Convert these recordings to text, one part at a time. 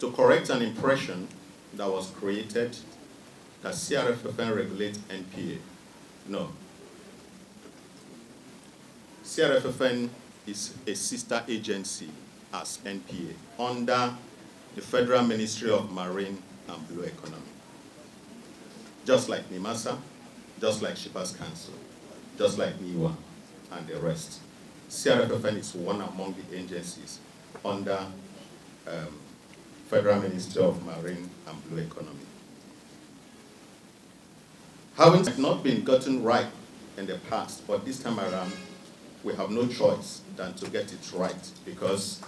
to correct an impression that was created that CRFFN regulates NPA. No. CRFFN is a sister agency as NPA under the Federal Ministry of Marine and Blue Economy. Just like NIMASA, just like Shippers Council, just like NIWA and the rest. CRFFN is one among the agencies under Federal Ministry of Marine and Blue Economy. Having not been gotten right in the past, but this time around, we have no choice than to get it right, because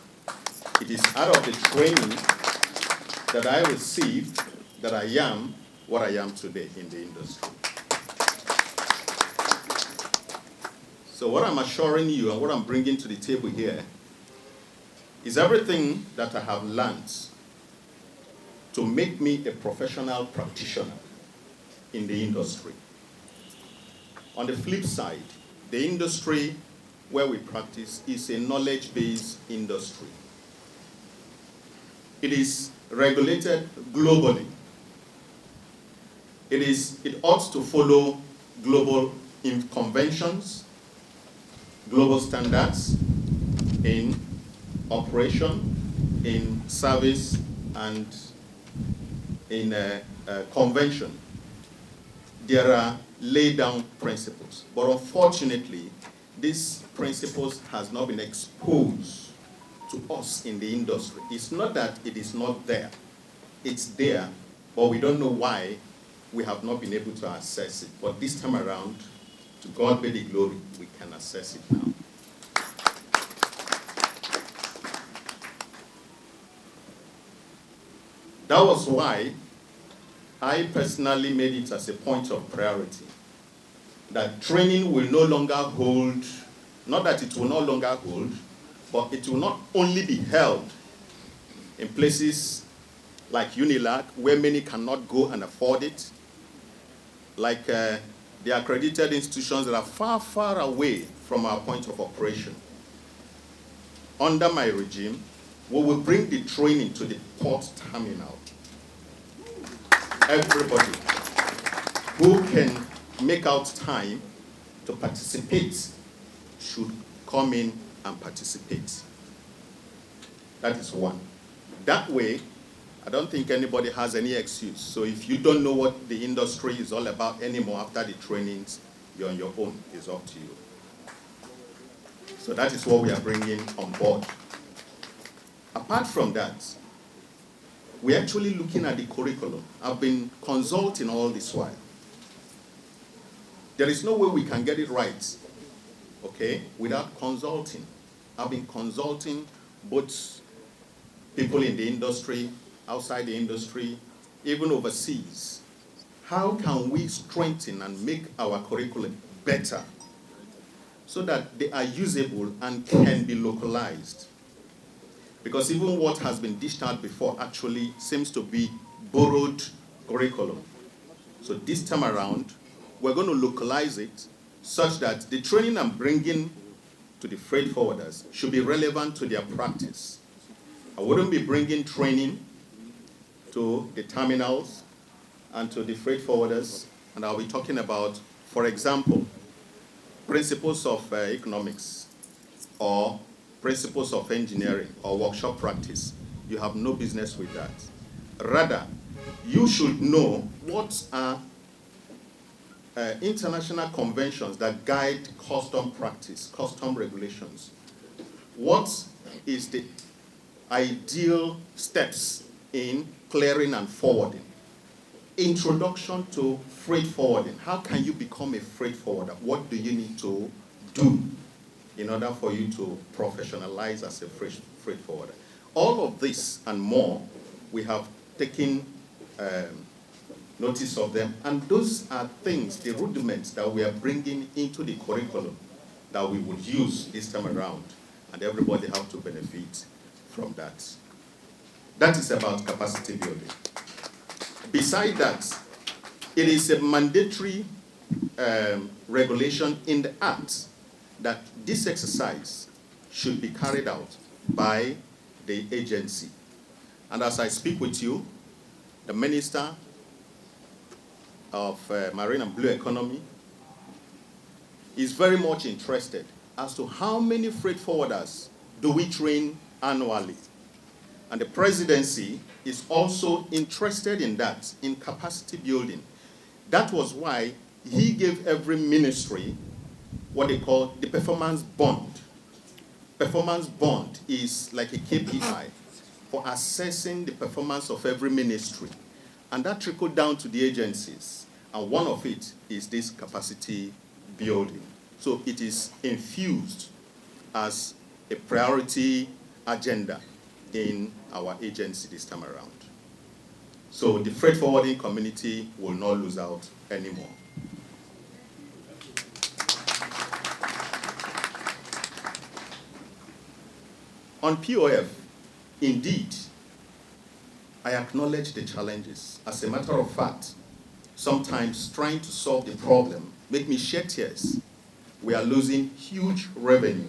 it is out of the training that I received that I am what I am today in the industry. So what I'm assuring you and what I'm bringing to the table here is everything that I have learned to make me a professional practitioner in the industry. On the flip side, the industry where we practice is a knowledge-based industry. It is regulated globally. It ought to follow global conventions, global standards in operation, in service, and in convention. There are laid down principles, but unfortunately, these principles has not been exposed to us in the industry. It's not that it is not there. It's there, but we don't know why we have not been able to access it. But this time around, to God be the glory, we can access it now. That was why I personally made it as a point of priority that training will no longer hold, not that it will no longer hold, but it will not only be held in places like UNILAG, where many cannot go and afford it, like the accredited institutions that are far, far away from our point of operation. Under my regime, we will bring the training to the port terminal. Everybody who can make out time to participate should come in and participate. That is one. That way, I don't think anybody has any excuse. So if you don't know what the industry is all about anymore after the trainings, you're on your own. It's up to you. So that is what we are bringing on board. Apart from that, we're actually looking at the curriculum. I've been consulting all this while. There is no way we can get it right, okay, without consulting. I've been consulting both people in the industry, outside the industry, even overseas. How can we strengthen and make our curriculum better so that they are usable and can be localized? Because even what has been dished out before actually seems to be borrowed curriculum. So this time around, we're going to localize it such that the training I'm bringing to the freight forwarders should be relevant to their practice. I wouldn't be bringing training to the terminals and to the freight forwarders, and I'll be talking about, for example, principles of economics or principles of engineering or workshop practice. You have no business with that. Rather, you should know what are international conventions that guide custom practice, custom regulations. What is the ideal steps in clearing and forwarding? Introduction to freight forwarding. How can you become a freight forwarder? What do you need to do in order for you to professionalize as a freight forwarder? All of this and more, we have taken notice of them, and those are things, the rudiments that we are bringing into the curriculum that we would use this time around, and everybody have to benefit from that. That is about capacity building. Beside that, it is a mandatory regulation in the Act that this exercise should be carried out by the agency. And as I speak with you, the Minister of Marine and Blue Economy is very much interested as to how many freight forwarders do we train annually. And the presidency is also interested in that, in capacity building. That was why he gave every ministry what they call the performance bond. Performance bond is like a KPI for assessing the performance of every ministry. And that trickled down to the agencies. And one of it is this capacity building. So it is infused as a priority agenda in our agency this time around. So the freight forwarding community will not lose out anymore. On POF, indeed, I acknowledge the challenges. As a matter of fact, sometimes trying to solve the problem make me shed tears. We are losing huge revenue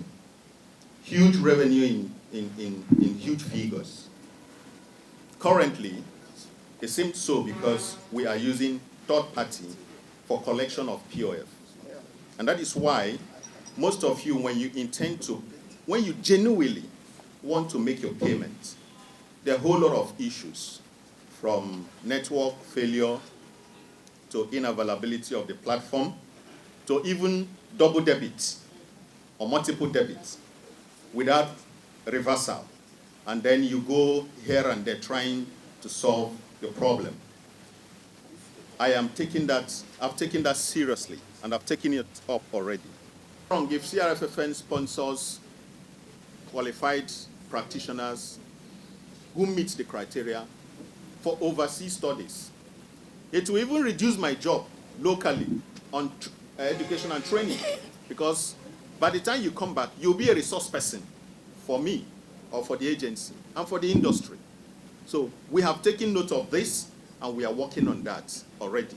in huge figures. Currently, it seems so because we are using third party for collection of POF. And that is why most of you, when you genuinely want to make your payment, there are a whole lot of issues, from network failure to unavailability of the platform, to even double debit or multiple debits without reversal. And then you go here and there trying to solve the problem. I've taken that seriously, and I've taken it up already. If CRFFN sponsors qualified practitioners who meet the criteria for overseas studies, it will even reduce my job locally on education and training, because by the time you come back, you'll be a resource person for me or for the agency and for the industry. So we have taken note of this, and we are working on that already.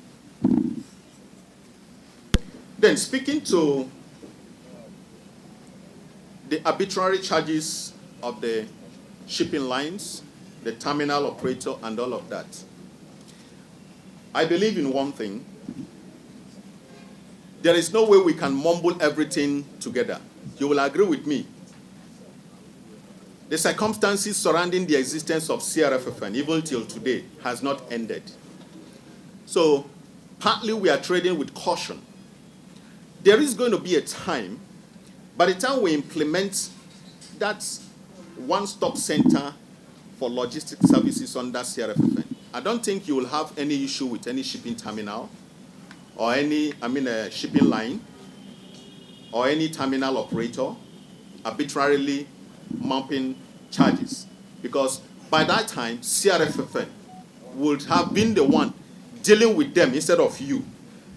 Then, speaking to the arbitrary charges of the shipping lines, the terminal operator, and all of that, I believe in one thing. There is no way we can mumble everything together. You will agree with me. The circumstances surrounding the existence of CRFFN, even till today, has not ended. So, partly we are trading with caution. There is going to be a time, by the time we implement that one-stop center for logistics services under CRFFN, I don't think you will have any issue with any shipping terminal or any, shipping line or any terminal operator arbitrarily mumping charges. Because by that time, CRFFN would have been the one dealing with them instead of you.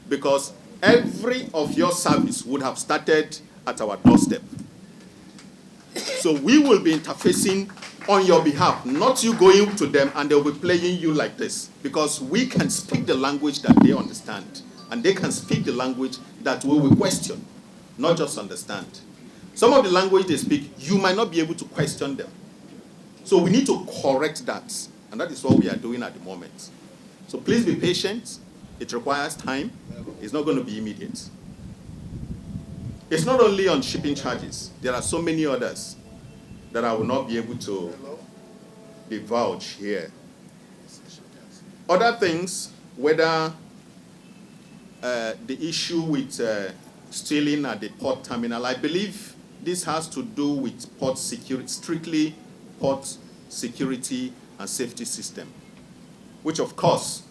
Because every of your service would have started at our doorstep. So we will be interfacing on your behalf, not you going to them and they'll be playing you like this. Because we can speak the language that they understand, and they can speak the language that we will question, not just understand. Some of the language they speak, you might not be able to question them. So we need to correct that, and that is what we are doing at the moment. So please be patient. It requires time. It's not going to be immediate. It's not only on shipping charges. There are so many others that I will not be able to divulge here. Other things, whether the issue with stealing at the port terminal, I believe this has to do with port security, strictly port security and safety system, which of course,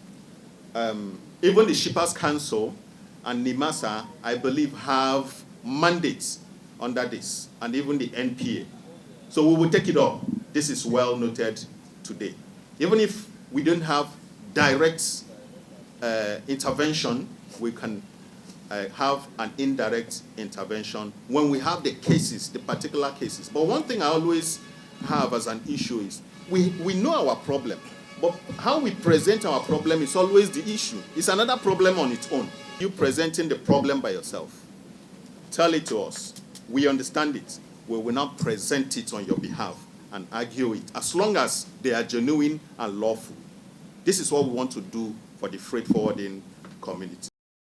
even the Shippers Council and NIMASA, I believe, have mandates under this, and even the NPA. So we will take it up. This is well noted today. Even if we don't have direct intervention, we can have an indirect intervention when we have the cases, the particular cases. But one thing I always have as an issue is we know our problem, but how we present our problem is always the issue. It's another problem on its own. You presenting the problem by yourself. Tell it to us. We understand it. We will not present it on your behalf and argue it, as long as they are genuine and lawful. This is what we want to do for the freight forwarding community.